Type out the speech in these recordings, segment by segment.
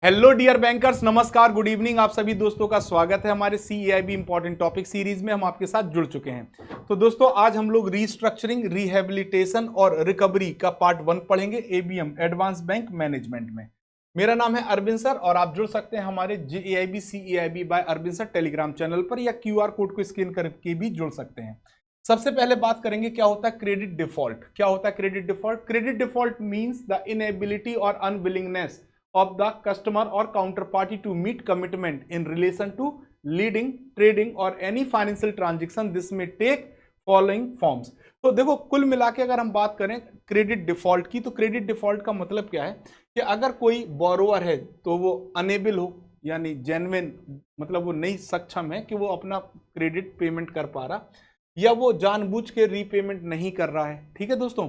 Hello dear bankers, नमस्कार, good evening. आप सभी दोस्तों का स्वागत है हमारे CEIB इंपॉर्टेंट टॉपिक सीरीज में। हम आपके साथ जुड़ चुके हैं। तो दोस्तों, आज हम लोग रीस्ट्रक्चरिंग, रिहेबिलिटेशन और रिकवरी का पार्ट 1 पढ़ेंगे ABM एडवांस बैंक मैनेजमेंट में। मेरा नाम है अरविंद सर और आप जुड़ सकते हैं हमारे JAIB CEIB by Arvind sir Telegram channel पर, या QR कोड को स्कैन करके भी जुड़ सकते हैं। सबसे पहले बात करेंगे क्या होता है क्रेडिट डिफॉल्ट। क्या होता है credit default? Credit default means the inability और unwillingness of the customer or counterparty to meet commitment in relation to leading, trading or any financial transaction. This may take following forms. तो देखो, कुल मिला के अगर हम बात करें क्रेडिट डिफॉल्ट की, तो क्रेडिट डिफॉल्ट का मतलब क्या है कि अगर कोई बोरोवर है तो वो अनेबल हो, यानी जेन्युइन, मतलब वो नहीं सक्षम है कि वो अपना क्रेडिट पेमेंट कर पा रहा, या वो जानबूझ के रीपेमेंट नहीं कर रहा है, ठीक है दोस्तों,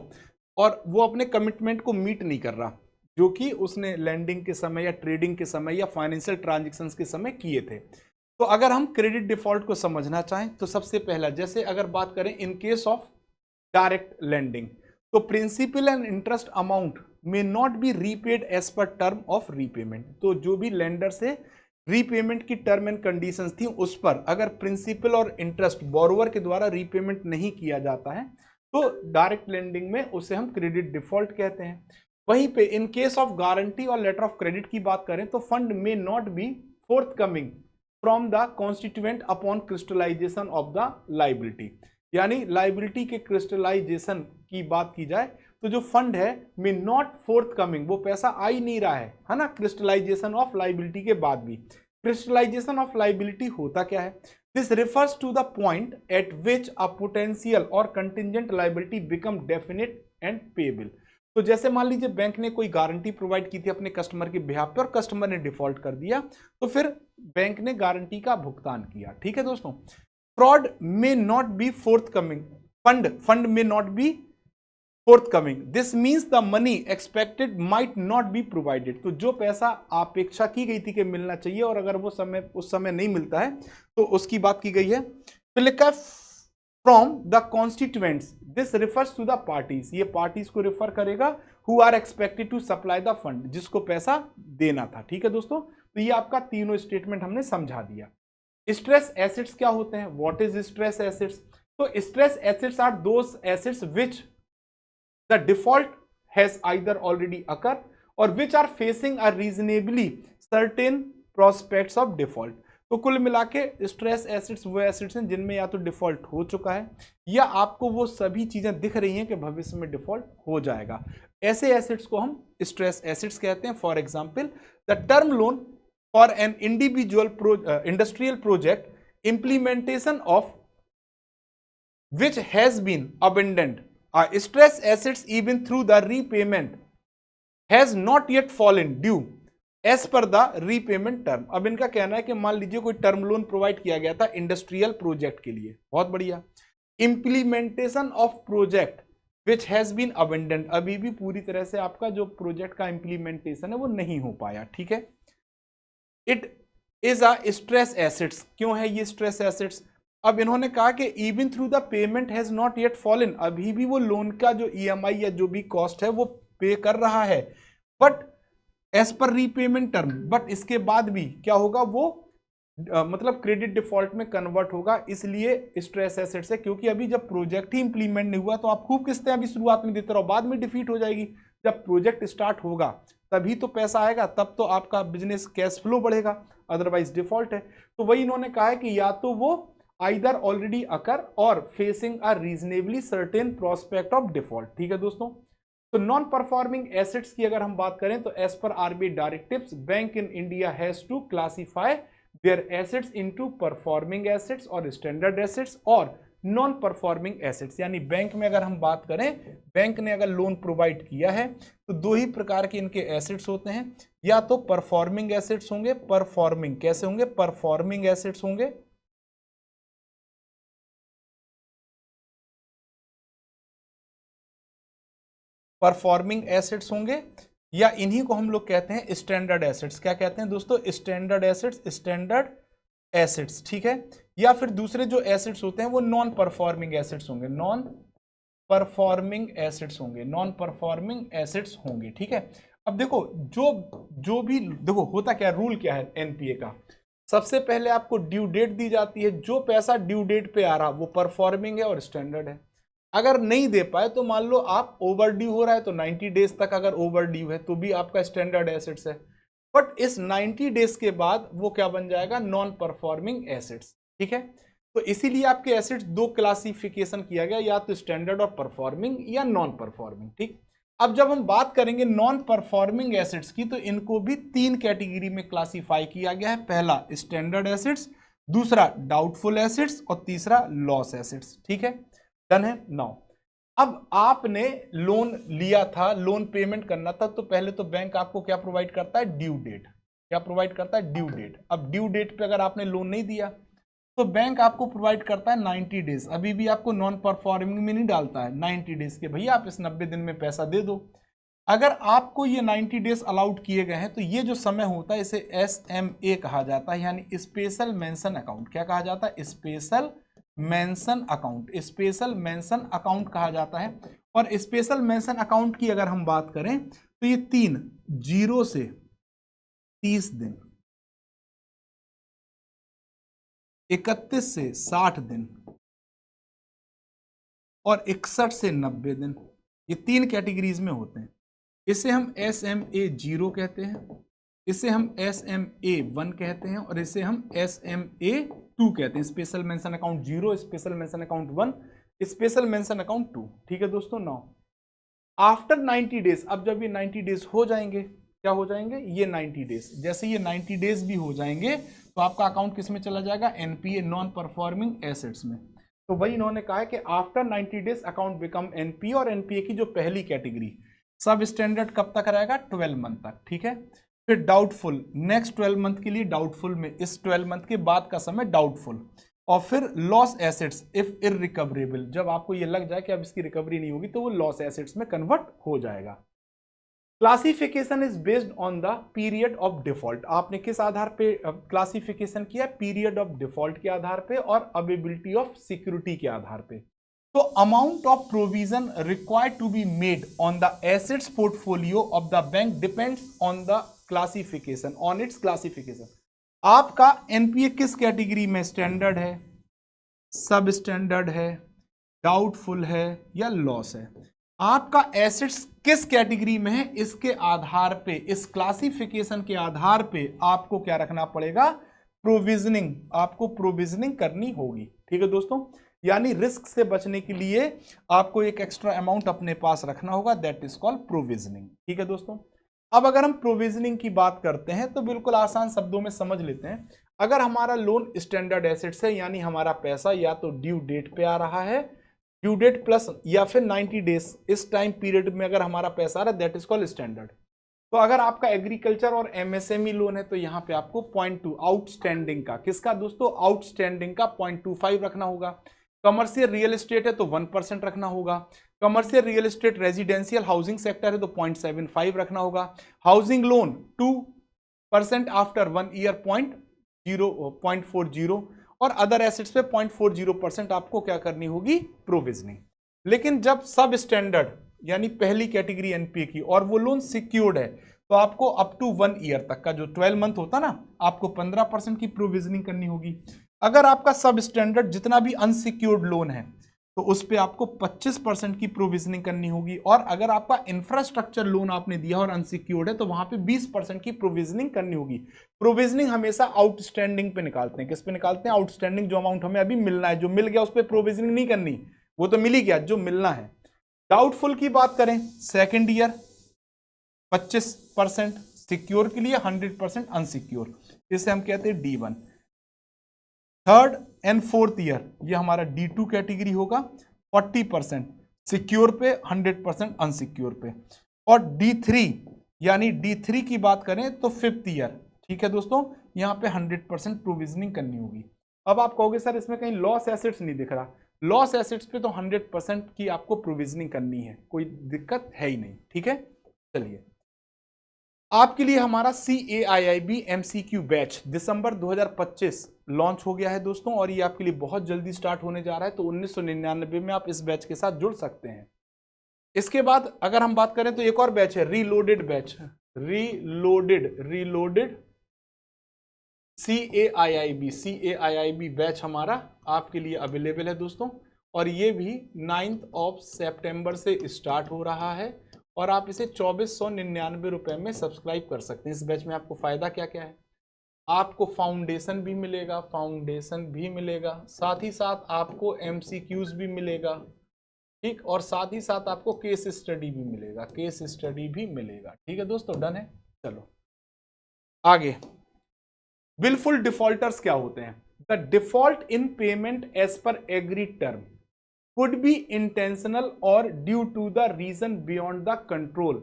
और वो अपने कमिटमेंट को मीट नहीं कर रहा जो कि उसने लैंडिंग के समय या ट्रेडिंग के समय या फाइनेंशियल ट्रांजैक्शंस के समय किए थे। तो अगर हम क्रेडिट डिफॉल्ट को समझना चाहें तो सबसे पहला, जैसे अगर बात करें in case of direct lending, तो principal and interest amount may not be repaid as per term of repayment. तो जो भी लेंडर से रीपेमेंट की टर्म एंड कंडीशंस थी उस पर अगर प्रिंसिपल और इंटरेस्ट बोरोवर के द्वारा रीपेमेंट नहीं किया जाता है तो डायरेक्ट लैंडिंग में उसे हम क्रेडिट डिफॉल्ट कहते हैं। वहीं पे इन केस ऑफ गारंटी और लेटर ऑफ क्रेडिट की बात करें तो fund may not be forthcoming from the constituent upon crystallization of the liability. यानी लाइबिलिटी के क्रिस्टलाइजेशन की बात की जाए तो जो फंड है में नॉट फोर्थ कमिंग, वो पैसा आ ही नहीं रहा है ना, क्रिस्टलाइजेशन ऑफ लाइबिलिटी के बाद भी। क्रिस्टलाइजेशन ऑफ लाइबिलिटी होता क्या है? This refers to the point at which a potential or contingent liability become definite and payable. तो जैसे मान लीजिए बैंक ने कोई गारंटी प्रोवाइड की थी अपने कस्टमर के बिहाफ पे और कस्टमर ने डिफॉल्ट कर दिया, तो फिर बैंक ने गारंटी का भुगतान किया, ठीक है दोस्तों। Fraud may not be forthcoming, fund may not be forthcoming, this means the money expected might not be provided. तो जो पैसा अपेक्षा की गई थी कि मिलना चाहिए और अगर वो उस समय नहीं मिलता है तो उसकी बात की गई है। फिर लिखा है from the constituents, this refers to the parties. ये पार्टीज को रिफर करेगा who are expected to supply the fund, जिसको पैसा देना था, ठीक है दोस्तों। तो ये आपका तीनों स्टेटमेंट हमने समझा दिया। स्ट्रेस एसेट्स क्या होते हैं? What is stress assets? तो stress assets are those assets which the default has either already occur or which are facing a reasonably certain prospects of default. तो कुल मिला के स्ट्रेस एसेट्स वो एसेट्स हैं जिनमें या तो डिफॉल्ट हो चुका है या आपको वो सभी चीजें दिख रही हैं कि भविष्य में डिफॉल्ट हो जाएगा। ऐसे एसेट्स को हम स्ट्रेस एसेट्स कहते हैं। For example, the term loan for an individual industrial project implementation of which has been abandoned are stress assets even through the repayment has not yet fallen due as per the repayment term। अब इनका कहना है कि मान लीजिए कोई term loan provide किया गया था इंडस्ट्रियल प्रोजेक्ट के लिए, बहुत बढ़िया, implementation of project which has been abandoned, अभी भी पूरी तरह से आपका जो प्रोजेक्ट का इंप्लीमेंटेशन है वो नहीं हो पाया, ठीक है। It is a stress assets. क्यों है ये स्ट्रेस एसेट्स? अब इन्होंने कहा कि even through the payment has not yet fallen, अभी भी वो लोन का जो EMI या जो भी कॉस्ट है वो पे कर रहा है, but as per repayment term, but इसके बाद भी क्या होगा, वो मतलब क्रेडिट डिफॉल्ट में कन्वर्ट होगा। इसलिए स्ट्रेस एसेट्स है, क्योंकि अभी जब प्रोजेक्ट ही इंप्लीमेंट नहीं हुआ तो आप खूब किस्तें अभी शुरुआत में देते रहो, बाद में डिफीट हो जाएगी। जब प्रोजेक्ट स्टार्ट होगा तभी तो पैसा आएगा, तब तो आपका बिजनेस कैश फ्लो बढ़ेगा, अदरवाइज डिफॉल्ट है। तो वही इन्होंने कहा है कि या तो वो आइदर ऑलरेडी अकर और facing a reasonably certain prospect of default, ठीक है दोस्तों। तो नॉन परफॉर्मिंग एसेट्स की अगर हम बात करें तो as per RBI directives bank in India has to classify their assets into performing assets और स्टैंडर्ड एसेट्स और नॉन परफॉर्मिंग एसेट्स। यानी बैंक में अगर हम बात करें, बैंक ने अगर लोन प्रोवाइड किया है तो दो ही प्रकार के इनके एसेट्स होते हैं, या तो परफॉर्मिंग एसेट्स होंगे, परफॉर्मिंग कैसे होंगे, परफॉर्मिंग एसेट्स होंगे, परफॉर्मिंग एसेट्स होंगे, या इन्हीं को हम लोग कहते हैं स्टैंडर्ड एसेट्स। क्या कहते हैं दोस्तों? स्टैंडर्ड एसेट्स, स्टैंडर्ड एसेट्स, ठीक है। या फिर दूसरे जो एसेट्स होते हैं वो नॉन परफॉर्मिंग एसेट्स होंगे, नॉन परफॉर्मिंग एसेट्स होंगे, नॉन परफॉर्मिंग एसेट्स होंगे, ठीक है। अब देखो जो भी देखो होता क्या, रूल क्या है एनपीए का, सबसे पहले आपको ड्यू डेट दी जाती है, जो पैसा ड्यू डेट पे आ रहा वो परफॉर्मिंग है और स्टैंडर्ड है। अगर नहीं दे पाए तो मान लो आप ओवर ड्यू हो रहा है तो 90 डेज तक अगर ओवर ड्यू है तो भी आपका स्टैंडर्ड एसेट्स है। बट इस 90 डेज के बाद वो क्या बन जाएगा, नॉन परफॉर्मिंग एसेट्स। ठीक है, तो इसीलिए आपके एसेट्स दो क्लासिफिकेशन किया गया, या तो स्टैंडर्ड और परफॉर्मिंग या नॉन परफॉर्मिंग। ठीक, अब जब हम बात करेंगे नॉन परफॉर्मिंग एसेट्स की तो इनको भी तीन कैटेगरी में क्लासिफाई किया गया है। पहला स्टैंडर्ड एसेट्स, दूसरा डाउटफुल एसेट्स और तीसरा लॉस एसेट्स। ठीक है, डन है। नाउ अब आपने लोन लिया था, लोन पेमेंट करना था, तो पहले तो बैंक आपको क्या प्रोवाइड करता है, ड्यू डेट। क्या प्रोवाइड करता है, ड्यू डेट। अब ड्यू डेट पे अगर आपने लोन नहीं दिया तो बैंक आपको प्रोवाइड करता है 90 डेज। अभी भी आपको नॉन परफॉर्मिंग में नहीं डालता है, 90 डेज के भैया आप इस 90 दिन में पैसा दे दो। अगर आपको ये 90 डेज अलाउड किए गए हैं तो ये जो समय होता है इसे SMA कहा जाता है, यानी स्पेशल मेंशन अकाउंट। क्या कहा जाता है, special mention account. Special mention account कहा जाता है। और स्पेशल मेंशन अकाउंट की अगर हम बात करें तो ये 0 से 30 दिन, 31 से 60 दिन और 61 से 90 दिन, ये तीन कैटेगरीज में होते हैं। इसे हम SMA0 कहते हैं, इसे हम SMA1 कहते हैं और इसे हम SMA2 कहते हैं। Special mention account 0, special mention account 1, special mention account 2। ठीक है दोस्तों। नाउ आफ्टर 90 डेज, अब जब ये 90 डेज हो जाएंगे, क्या हो जाएंगे, ये 90 डेज, जैसे ये 90 डेज भी हो जाएंगे तो आपका अकाउंट किस में चला जाएगा, एनपीए, नॉन परफॉर्मिंग एसेट्स में। तो वही इन्होंने कहा है कि after 90 days account become NPA, और एनपीए की जो पहली कैटेगरी सब स्टैंडर्ड कब तक रहेगा, 12 मंथ तक। ठीक है, फिर डाउटफुल, नेक्स्ट 12 मंथ के लिए डाउटफुल में, इस 12 मंथ के बाद का समय डाउटफुल। और फिर लॉस एसेट्स इफ इररिकवरेबल, जब आपको ये लग जाए कि अब इसकी रिकवरी नहीं होगी तो वो लॉस एसेट्स में कन्वर्ट हो जाएगा। Classification is based on the period of default. आपने किस आधार पे क्लासिफिकेशन किया, पीरियड ऑफ डिफॉल्ट के आधार पे और अवेलेबिलिटी ऑफ सिक्योरिटी के आधार पे। तो amount of provision required to be made on the assets portfolio of the bank depends on the classification, on its classification. आपका एनपीए किस कैटेगरी में, स्टैंडर्ड है, सब स्टैंडर्ड है, डाउटफुल है या लॉस है। आपका एसेट्स किस कैटेगरी में है, इसके आधार पे, इस क्लासिफिकेशन के आधार पे आपको क्या रखना पड़ेगा, प्रोविजनिंग, आपको प्रोविजनिंग करनी होगी। ठीक है दोस्तों, यानी रिस्क से बचने के लिए आपको एक एक्स्ट्रा अमाउंट अपने पास रखना होगा, दैट इज कॉल्ड प्रोविजनिंग। ठीक है दोस्तों, अब अगर हम प्रोविजनिंग की बात करते हैं तो बिल्कुल आसान शब्दों में समझ लेते हैं। अगर हमारा लोन स्टैंडर्ड एसेट्स है, यानी हमारा पैसा या तो ड्यू डेट पे आ रहा है, ड्यू डेट प्लस या फिर 90 डेज, इस टाइम पीरियड में अगर हमारा पैसा आ रहा है, दैट इज कॉल्ड स्टैंडर्ड। तो अगर आपका एग्रीकल्चर और एमएसएमई लोन है तो यहाँ पे आपको 0.2 आउटस्टैंडिंग का, किसका दोस्तों, आउटस्टैंडिंग का 0.25 रखना होगा। कमर्शियल रियल एस्टेट है तो 1% रखना होगा। Commercial real estate residential housing sector है तो 0.75 रखना होगा। हाउसिंग लोन 2% आफ्टर 1 ईयर 0.40, और अदर एसेट्स पे 0.40% आपको क्या करनी होगी, प्रोविजनिंग। लेकिन जब सब स्टैंडर्ड यानी पहली कैटेगरी एनपीए की और वो लोन सिक्योर्ड है तो आपको अप टू 1 ईयर तक का जो 12 मंथ होता ना, आपको 15% की प्रोविजनिंग करनी होगी। अगर आपका सब स्टैंडर्ड जितना भी अनसिक्योर्ड लोन है तो उस पर आपको 25% की प्रोविजनिंग करनी होगी। और अगर आपका इंफ्रास्ट्रक्चर लोन आपने दिया और अनसिक्योर्ड है तो वहां पे 20% की प्रोविजनिंग करनी होगी। प्रोविजनिंग हमेशा आउटस्टैंडिंग पे निकालते हैं। किस पे निकालते हैं, आउटस्टैंडिंग, जो अमाउंट हमें अभी मिलना है, जो मिल गया उस पर प्रोविजनिंग नहीं करनी, वो तो मिल ही गया, जो मिलना है। डाउटफुल की बात करें, सेकेंड ईयर 25%, सिक्योर के लिए 100% अनसिक्योर, इसे हम कहते हैं D1। Third and fourth year ये हमारा D2 कैटेगरी होगा, 40% सिक्योर पे, 100% अनसिक्योर पे। और D3 यानी D3 की बात करें तो फिफ्थ ईयर। ठीक है दोस्तों, यहां पे 100% प्रोविजनिंग करनी होगी। अब आप कहोगे सर इसमें कहीं लॉस एसेट्स नहीं दिख रहा, लॉस एसेट्स पे तो 100% की आपको प्रोविजनिंग करनी है, कोई दिक्कत है ही नहीं। ठीक है, चलिए आपके लिए हमारा CAIIB MCQ बैच दिसंबर 2025 लॉन्च हो गया है दोस्तों, और ये आपके लिए बहुत जल्दी स्टार्ट होने जा रहा है। तो 1999 में आप इस बैच के साथ जुड़ सकते हैं। इसके बाद अगर हम बात करें तो एक और बैच है reloaded batch, reloaded CAIIB batch हमारा आपके लिए अवेलेबल है दोस्तों, और ये भी 9 सितंबर से स्टार्ट हो रहा है और आप इसे 2499 रुपए में सब्सक्राइब कर सकते हैं। इस बैच में आपको फायदा क्या क्या है, आपको फाउंडेशन भी मिलेगा, साथ ही साथ आपको MCQs भी मिलेगा, ठीक, और साथ ही साथ आपको केस स्टडी भी मिलेगा, ठीक है दोस्तों, डन है। चलो आगे, विलफुल डिफॉल्टर्स क्या होते हैं? The default in payment as per agreed term could be intentional or due to the reason beyond the control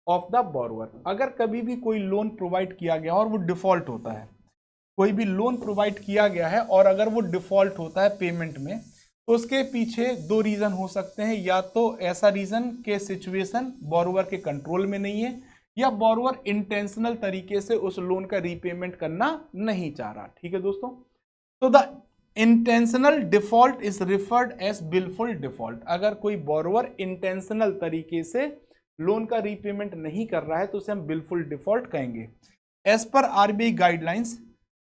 of the borrower। अगर कभी भी कोई लोन प्रोवाइड किया गया और वो डिफॉल्ट होता है, कोई भी लोन प्रोवाइड किया गया है और अगर वो डिफॉल्ट होता है पेमेंट में, तो उसके पीछे दो रीजन हो सकते हैं। या तो ऐसा रीजन के सिचुएशन बोरोवर के कंट्रोल में नहीं है, या बोरोवर इंटेंशनल तरीके से उस लोन का रीपेमेंट करना नहीं चाह रहा, ठीक है दोस्तों। तो the intentional default is referred as wilful default. अगर कोई बोरोवर इंटेंशनल तरीके से लोन का रीपेमेंट नहीं कर रहा है तो उसे हम बिलफुल डिफॉल्ट कहेंगे। As per RBI guidelines,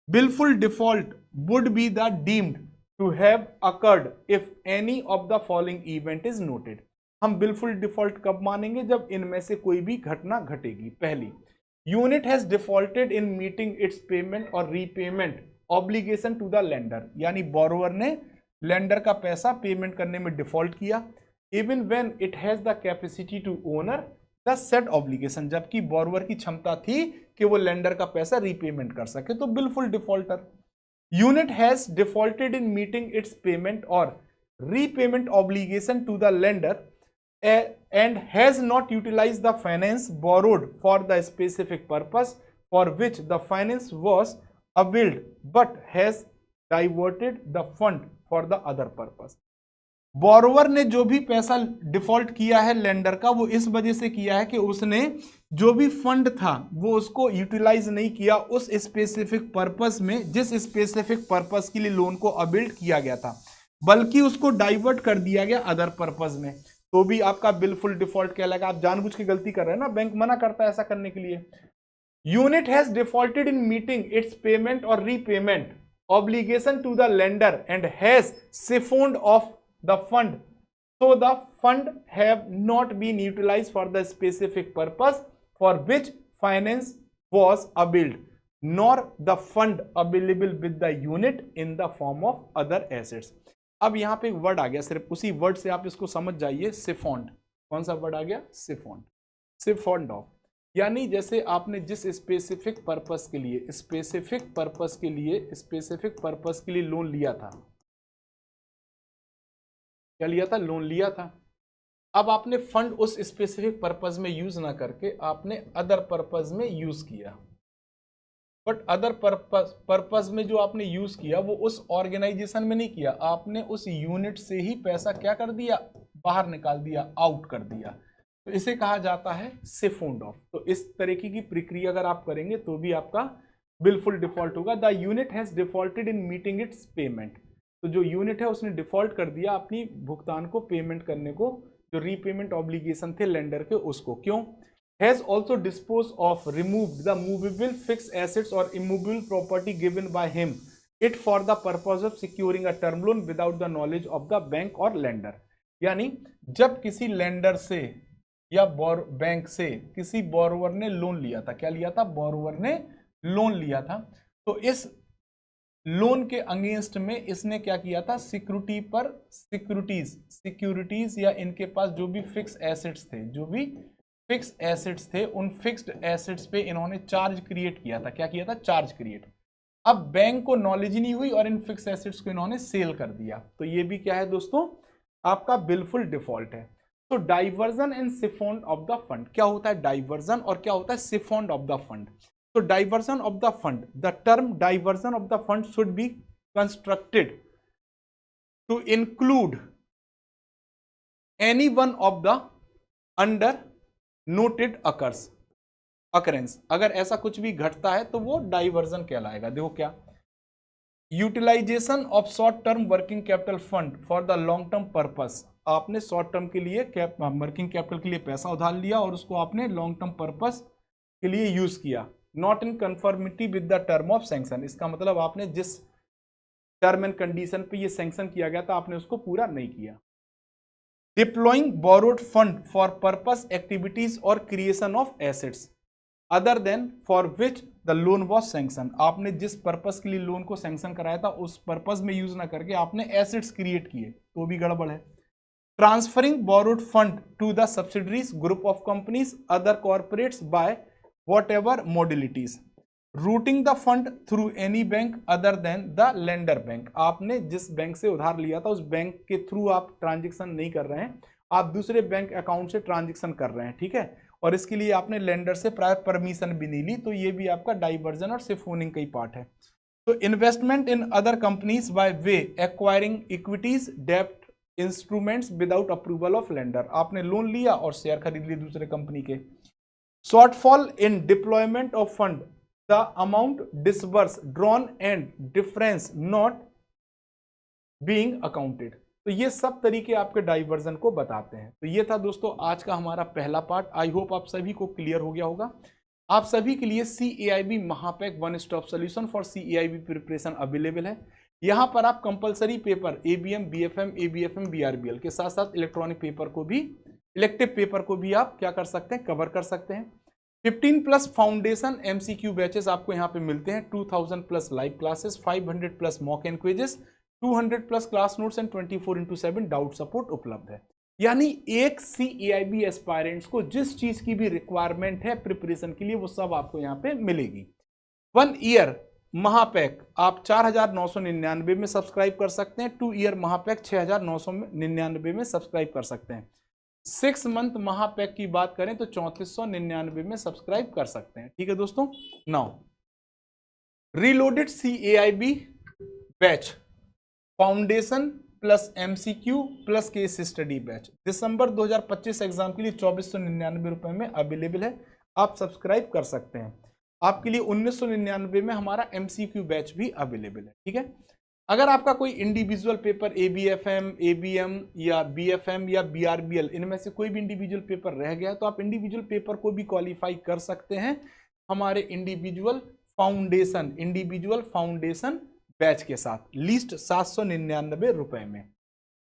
wilful default would be the deemed to have occurred if any of the following event is noted. हम बिलफुल डिफॉल्ट कब मानेंगे? जब इनमें से कोई भी घटना घटेगी। पहली, unit has defaulted in meeting its payment or repayment obligation to the lender, यानी बोरोवर ने लेंडर का पैसा पेमेंट करने में डिफॉल्ट किया, even when it has the capacity to honour the said obligation, जबकि बोरोवर की क्षमता थी कि वो लेंडर का पैसा रीपेमेंट कर सके, तो wilful defaulter. Unit has defaulted in meeting its payment or repayment obligation to the lender and has not utilized the finance borrowed for the specific purpose for which the finance was availed but has diverted the fund for the other purpose। Borrower ने जो भी पैसा default किया है lender का, वो इस वजह से किया है कि उसने जो भी फंड था वो उसको यूटिलाइज नहीं किया उस स्पेसिफिक पर्पस में, जिस स्पेसिफिक पर्पस के लिए लोन को अवेल्ड किया गया था, बल्कि उसको डाइवर्ट कर दिया गया अदर पर्पस में, तो भी आपका बिलफुल डिफॉल्ट कहलाएगा। आप जानबूझ के गलती कर रहे हैं ना, बैंक मना करता है ऐसा करने के लिए। Unit has defaulted in meeting its payment or repayment obligation to the lender and has siphoned off the fund, so the fund have not been utilized for the specific purpose for which finance was availed, nor the fund available with the unit in the form of other assets। अब यहां पे एक word आ गया, सिर्फ उसी word से आप इसको समझ जाइए, सिफॉन्ड। कौन सा वर्ड आ गया? सिफॉन्ड, सिफॉन्ड ऑफ, यानी जैसे आपने जिस स्पेसिफिक पर्पस के लिए लोन लिया था, क्या लिया था? लोन लिया था। अब आपने फंड उस स्पेसिफिक पर्पस में यूज ना करके आपने अदर पर्पस में यूज किया, बट अदर पर्पस में जो आपने यूज किया वो उस ऑर्गेनाइजेशन में नहीं किया, आपने उस यूनिट से ही पैसा क्या कर दिया? बाहर निकाल दिया, आउट कर दिया, तो इसे कहा जाता है सिफोन्ड ऑफ। तो इस तरीके की प्रक्रिया अगर आप करेंगे तो भी आपका बिलफुल डिफॉल्ट होगा। The unit has defaulted in meeting its payment, तो जो यूनिट है उसने डिफॉल्ट कर दिया अपनी भुगतान को पेमेंट करने को, जो रीपेमेंट ऑब्लिगेशन थे लेंडर के उसको। क्यों? Has also dispose off removed the movable fix assets और immovable property given by him it for the purpose of securing a term loan without the knowledge of the bank और lender. यानी जब किसी lender से या bank से किसी borrower ने लोन लिया था, क्या लिया था? बोरोवर ने लोन लिया था, तो इस लोन के अगेंस्ट में इसने क्या किया था? सिक्योरिटी पर सिक्योरिटीज या इनके पास जो भी फिक्स एसेट्स थे उन फिक्स्ड एसेट्स पे इन्होंने चार्ज क्रिएट किया था। क्या किया था? Charge create. अब बैंक को नॉलेज नहीं हुई और इन फिक्स एसेट्स को इन्होंने सेल कर दिया, तो ये भी क्या है दोस्तों? आपका बिलफुल डिफॉल्ट है। तो diversion and siphoned off the fund, क्या होता है डाइवर्जन और क्या होता है siphoned off the fund? So diversion of the fund, the term diversion of the fund should be constructed to include any one of the under noted occurrence। अगर ऐसा कुछ भी घटता है तो वो डाइवर्जन कहलाएगा। देखो क्या, utilization of short term working capital fund for the long term purpose आपने शॉर्ट टर्म के लिए वर्किंग कैपिटल के लिए पैसा उधार लिया और उसको आपने लॉन्ग टर्म पर्पस के लिए यूज किया, not in conformity with the term of sanction. इसका मतलब आपने जिस टर्म एंड कंडीशन पे ये सैंक्शन किया गया था आपने उसको पूरा नहीं किया। Deploying borrowed fund for purpose activities और creation of assets other than for which the loan was sanction. आपने जिस पर्पस के लिए लोन को सैंक्शन कराया था उस पर्पस में यूज ना करके आपने एसेट्स क्रिएट किए तो भी गड़बड़ है। Transferring borrowed fund to the subsidiaries group of companies other corporates by whatever modalities. Routing the fund through any bank other than the lender bank. आपने जिस बैंक से उधार लिया था उस बैंक के थ्रू आप ट्रांजेक्शन नहीं कर रहे हैं, आप दूसरे बैंक अकाउंट से ट्रांजेक्शन कर रहे हैं, ठीक है। और इसके लिए आपने लेंडर से प्रायर परमिशन भी नहीं ली, तो ये भी आपका डाइवर्जन और सिफोनिंग का ही पार्ट है। तो investment in other companies by way acquiring equities डेब्ट instruments without approval of lender. आपने लोन लिया और शेयर खरीद लिए दूसरे कंपनी के। Shortfall in deployment of fund the amount disburse drawn and difference not being accounted. तो ये सब तरीके आपके डाइवर्जन को बताते हैं। तो ये था दोस्तों आज का हमारा पहला पार्ट। आई होप आप सभी को क्लियर हो गया होगा। आप सभी के लिए CAIB महापैक one stop solution for CAIB preparation available है। यहाँ पर आप compulsory paper ABM, BFM, ABFM, BRBL के साथ साथ इलेक्ट्रॉनिक पेपर को भी, इलेक्टिव पेपर को भी आप क्या कर सकते हैं, कवर कर सकते हैं। 15+ फाउंडेशन MCQ बैचेस आपको यहाँ पे मिलते हैं, 2000+ live classes, 500+ mock and quizzes, 200+ class notes and 24/7 doubt support उपलब्ध है। यानी एक CAIB एस्पायरेंट्स को जिस चीज की भी रिक्वायरमेंट है प्रिपरेशन के लिए वो सब आपको यहाँ पे मिलेगी। 1 ईयर महापैक आप 4999 में सब्सक्राइब कर सकते हैं। 2 ईयर महापैक 6999 में सब्सक्राइब कर सकते हैं। 6 मंथ महापैक की बात करें तो 3499 में सब्सक्राइब कर सकते हैं, ठीक है दोस्तों। Now reloaded CAIB batch foundation plus MCQ plus case study batch दिसंबर 2025 एग्जाम के लिए 2499 रुपए में अवेलेबल है, आप सब्सक्राइब कर सकते हैं। आपके लिए 1999 में हमारा MCQ बैच भी अवेलेबल है, ठीक है। अगर आपका कोई इंडिविजुअल पेपर ABFM, ABM या BFM या BRBL इनमें से कोई भी इंडिविजुअल पेपर रह गया तो आप इंडिविजुअल पेपर को भी क्वालिफाई कर सकते हैं हमारे इंडिविजुअल फाउंडेशन बैच के साथ, लीस्ट 799 रुपए में।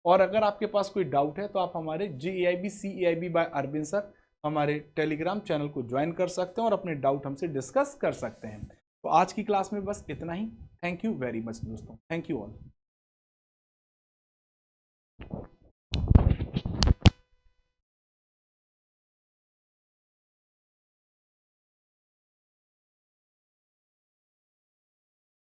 और अगर आपके पास कोई डाउट है तो आप हमारे JAIB CAIB by Arvind sir हमारे टेलीग्राम चैनल को ज्वाइन कर सकते हैं और अपने डाउट हमसे डिस्कस कर सकते हैं। तो आज की क्लास में बस इतना ही। थैंक यू वेरी मच दोस्तों, थैंक यू ऑल।